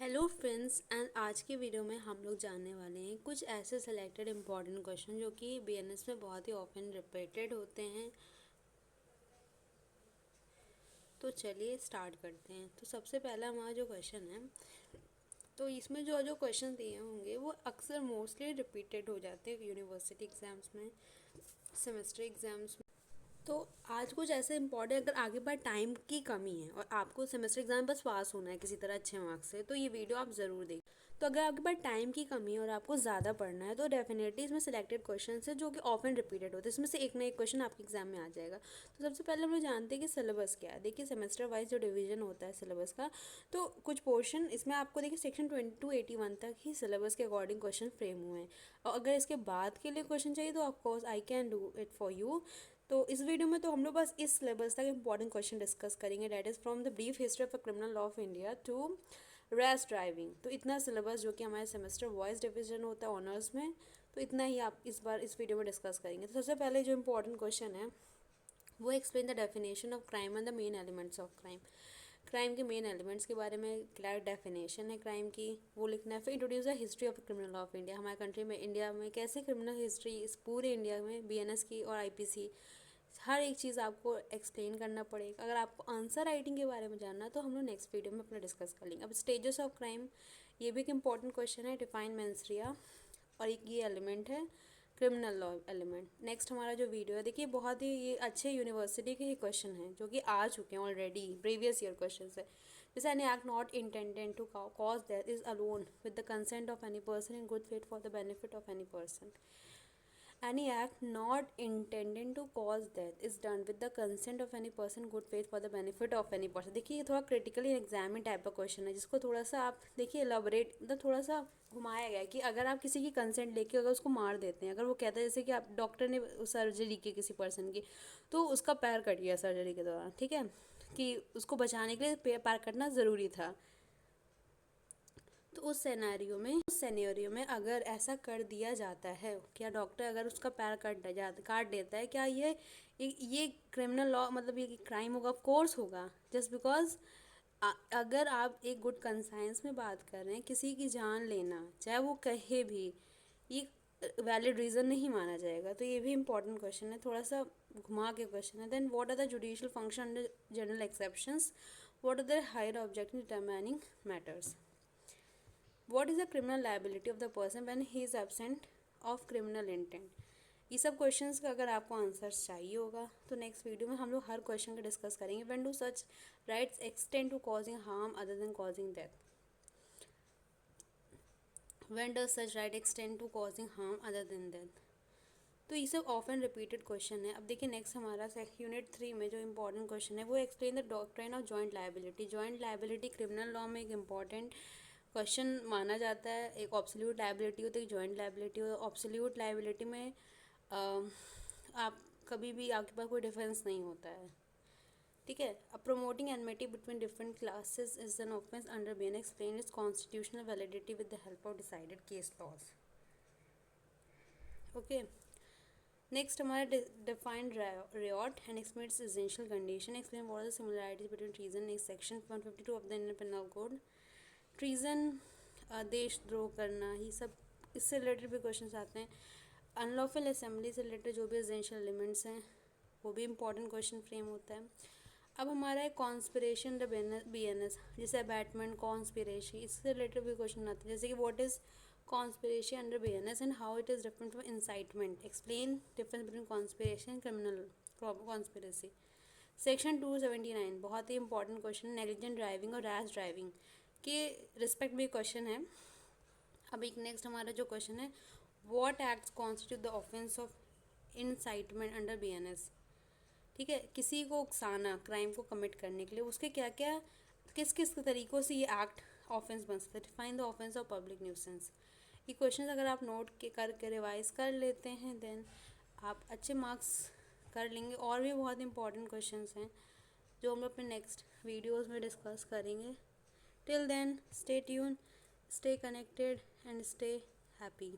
Hello friends and आज के video में हम लोग जानने वाले हैं कुछ ऐसे सेलेक्टेड इम्पॉर्टेंट क्वेश्चन जो कि बीएनएस में बहुत ही ऑफन रिपीटेड होते हैं। तो चलिए स्टार्ट करते हैं। तो सबसे पहला हमारा जो क्वेश्चन है, तो इसमें जो जो क्वेश्चन दिए होंगे वो अक्सर मोस्टली रिपीटेड हो जाते हैं यूनिवर्सिटी एग्ज़ाम्स में, सेमेस्टर एग्ज़ाम्स में। तो आज कुछ ऐसे इम्पॉर्टेंट, अगर आगे बार टाइम की कमी है और आपको सेमेस्टर एग्जाम बस पास होना है किसी तरह अच्छे मार्क्स से, तो ये वीडियो आप ज़रूर देखें। तो अगर आपके पास टाइम की कमी है और आपको ज़्यादा पढ़ना है तो डेफिनेटली इसमें सिलेक्टेड क्वेश्चन है जो कि ऑफन रिपीटेड होते हैं, इसमें से एक ना एक क्वेश्चन आपके एग्जाम में आ जाएगा। तो सबसे पहले हम लोग जानते हैं कि सिलेबस क्या है। देखिए सिलेमेस्टर वाइज जो डिवीजन होता है सिलेबस का, तो कुछ पोर्शन इसमें आपको देखिए सेक्शन 2281 तक ही सिलेबस के अकॉर्डिंग क्वेश्चन फ्रेम हुए हैं। और अगर इसके बाद के लिए क्वेश्चन चाहिए तो of course I can do it for you. तो इस वीडियो में तो हम लोग बस इस सिलेबस तक इंपॉर्टेंट क्वेश्चन डिस्कस करेंगे, that is from the brief history of criminal law of India to rash driving. तो इतना सिलेबस जो कि हमारे सेमेस्टर वाइज डिवीजन होता है ऑनर्स में, तो इतना ही आप इस बार इस वीडियो में डिस्कस करेंगे। तो सबसे पहले जो इंपॉर्टेंट क्वेश्चन है वो explain the definition of crime and the main elements of crime. Crime के मेन एलिमेंट्स के बारे में क्या डेफिनेशन है क्राइम की, वो लिखना है। फिर introduce the history of criminal law of India, हमारे कंट्री में इंडिया में कैसे क्रिमिनल हिस्ट्री इस पूरे इंडिया में बीएनएस की और आईपीसी हर एक चीज़ आपको एक्सप्लेन करना पड़ेगा। अगर आपको आंसर राइटिंग के बारे में जानना है तो हम लोग नेक्स्ट वीडियो में अपना डिस्कस कर लेंगे। अब स्टेजेस ऑफ क्राइम, ये भी एक इंपॉर्टेंट क्वेश्चन है। डिफाइन मेंस रिया, और एक ये एलिमेंट है क्रिमिनल लॉ एलिमेंट। नेक्स्ट हमारा जो वीडियो है, देखिए बहुत ही ये अच्छे यूनिवर्सिटी के ही क्वेश्चन हैं जो कि आ चुके हैं ऑलरेडी, प्रीवियस ईयर क्वेश्चन है। जैसे an act not intended to cause death is alone with the consent of any person in good faith for the benefit of any person. Any act not intended to cause death is done with the consent of any person good faith for the benefit of any person। देखिए ये थोड़ा critically examine type का question है जिसको थोड़ा सा आप देखिए एलाबोरेट, मतलब थोड़ा सा घुमाया गया है कि अगर आप किसी की कंसेंट लेके अगर उसको मार देते हैं, अगर वो कहता है जैसे कि आप डॉक्टर ने सर्जरी की किसी पर्सन की, तो उसका पैर कट गया सर्जरी के दौरान, ठीक है, कि उसको बचाने के लिए पैर कटना ज़रूरी था। तो उस सेनेरियो में अगर ऐसा कर दिया जाता है, क्या डॉक्टर अगर उसका पैर काट देता है, क्या ये क्रिमिनल लॉ, मतलब ये क्राइम होगा? ऑफ कोर्स होगा। जस्ट बिकॉज अगर आप एक गुड कंसाइंस में बात कर रहे हैं, किसी की जान लेना चाहे वो कहे भी, ये वैलिड रीज़न नहीं माना जाएगा। तो ये भी इंपॉर्टेंट क्वेश्चन है, थोड़ा सा घुमा के क्वेश्चन है। Then what are the judicial function under general exceptions, what are the higher object in determining matters, what is the criminal liability of the person when he is absent of criminal intent. ये सब questions का अगर आपको answers चाहिए होगा तो next video में हम लोग हर क्वेश्चन का डिस्कस करेंगे। When do such rights extend to causing harm other than causing death, when does such right extend to causing harm other than death. तो ये सब ऑफन रिपीटेड क्वेश्चन है। अब देखिए नेक्स्ट हमारा यूनिट 3 में जो इंपॉर्टेंट क्वेश्चन है वो explain the doctrine of joint liability. Joint liability criminal law में एक इंपॉर्टेंट क्वेश्चन माना जाता है। एक ऑब्सोल्यूट लायबिलिटी होती है, एक जॉइंट लायबिलिटी होती है। ऑब्सोल्यूट लायबिलिटी में आप कभी भी आपके पास कोई डिफरेंस नहीं होता है, ठीक है। अब promoting enmity between different classes is an offence under BN explain its constitutional validity with the help of decided case laws. Okay, next हमारा defined riot and explain its essential condition, explain what are the similarities between treason. Next section 152 of the Indian penal code. Treason, देशद्रोह करना, ये सब इससे related भी questions आते हैं। Unlawful assembly से रिलेटेड जो भी एसेंशियल एलिमेंट्स हैं वो भी इंपॉर्टेंट क्वेश्चन फ्रेम होता है। अब हमारा है कॉन्स्पिरेशन द बीएनएस, जैसे अबैटमेंट, कॉन्स्पिरेसी, इससे रिलेटेड भी क्वेश्चन आते हैं। जैसे कि what is conspiracy under BNS and how it is different from incitement, explain difference between conspiracy and criminal conspiracy. Section 279 बहुत ही इंपॉर्टेंट क्वेश्चन, नेग्लिजेंट ड्राइविंग और रैश ड्राइविंग के रिस्पेक्ट में क्वेश्चन है। अब एक नेक्स्ट हमारा जो क्वेश्चन है, what acts constitute the offence of incitement under BNS, ठीक है, किसी को उकसाना क्राइम को कमिट करने के लिए, उसके क्या क्या किस किस तरीक़ों से ये एक्ट ऑफेंस बन सकता है। Define the offence of public nuisance. ये क्वेश्चन अगर आप नोट के करके रिवाइज कर लेते हैं देन आप अच्छे मार्क्स कर लेंगे। और भी बहुत इंपॉर्टेंट क्वेश्चंस हैं जो हम लोग अपने नेक्स्ट वीडियोज़ में डिस्कस करेंगे। Till then stay tuned, stay connected and stay happy.